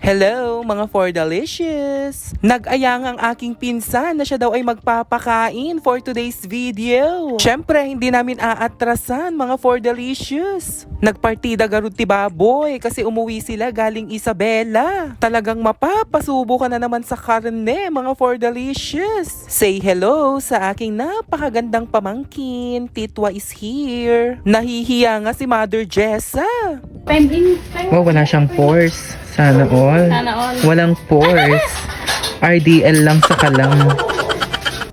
Hello mga For Delicious! Nag-ayang ang aking pinsan na siya daw ay magpapakain for today's video. Syempre, hindi namin aatrasan mga For Delicious. Nagpartida garud ti baboy kasi umuwi sila galing Isabela. Talagang mapapasubo ka na naman sa karne mga For Delicious. Say hello sa aking napakagandang pamangkin. Titwa is here. Nahihiya nga si Mother Jessa. Oh, wala siyang pores. Sana all. Walang pores. RDL lang sa kalam.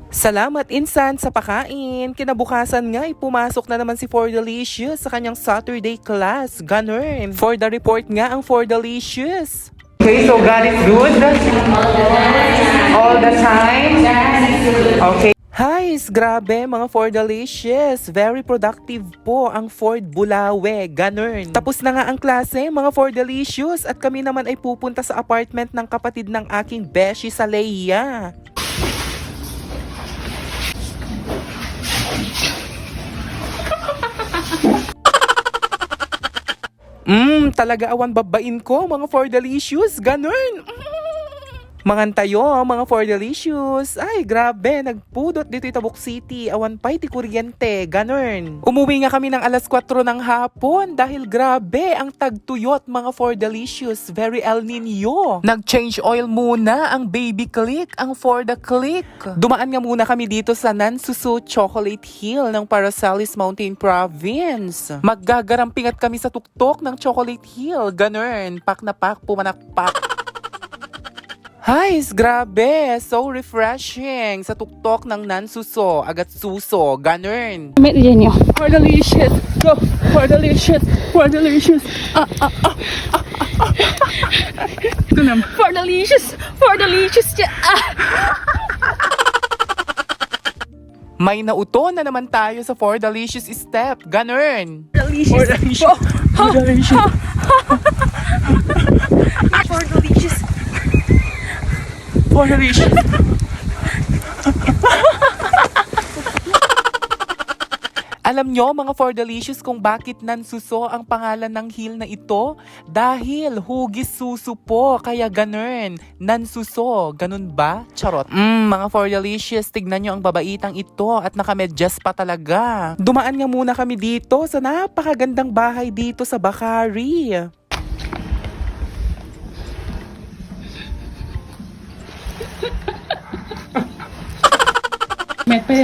Salamat insan sa pakain. Kinabukasan nga ay pumasok na naman si For Delicious sa kanyang Saturday class. Ganun. For the report nga ang For Delicious. Okay, so God is good all the time. Okay. Guys, grabe mga For Delicious. Very productive po ang Ford Bulawe. Ganun. Tapos na nga ang klase mga For Delicious at kami naman ay pupunta sa apartment ng kapatid ng aking beshi sa Leia. Talaga awan babain ko mga For Delicious. Ganun. Mangantayo, mga For Delicious. Ay, grabe. Nagpudot dito Tabuk City. Awan pa'y ti kuryente. Ganun. Umuwi nga kami ng alas 4 ng hapon dahil grabe ang tagtuyot mga For Delicious. Very El Nino. Nag-change oil muna ang Baby Click, ang For the Click. Dumaan nga muna kami dito sa Nansusu Chocolate Hill ng Parasalis Mountain Province. Maggagarampingat kami sa tuktok ng Chocolate Hill. Ganun. Pak na pak, pumanakpak. Guys, grabe! So refreshing sa tuktok ng Nansuso, Agatsuso, ganun. Meet Genio. For delicious! Go! For delicious! For delicious! Ito naman. For delicious! For delicious! May nauto na naman tayo sa For Delicious step, ganun. Delicious! For delicious! For delicious! For delicious! For delicious! Alam nyo mga For Delicious kung bakit Nansuso ang pangalan ng hill na ito? Dahil hugis suso po, kaya ganun. Nansuso, ganun ba? Charot. Mga For Delicious, tignan nyo ang babaitang ito at nakamedyas pa talaga. Dumaan nga muna kami dito sa napakagandang bahay dito sa Bakari.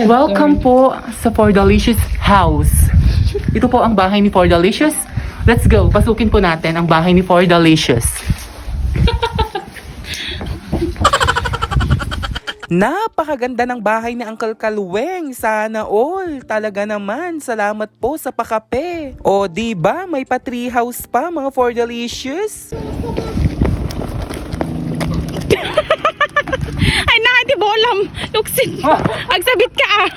Welcome po sa For Delicious House. Ito po ang bahay ni For Delicious. Let's go, pasukin po natin ang bahay ni For Delicious. Napakaganda ng bahay ni Uncle Kalweng. Sana all. Talaga naman. Salamat po sa pakape. O diba, may pa tree house pa mga For Delicious. Ay na, di bolam. Luksin. Agsabit ka ah.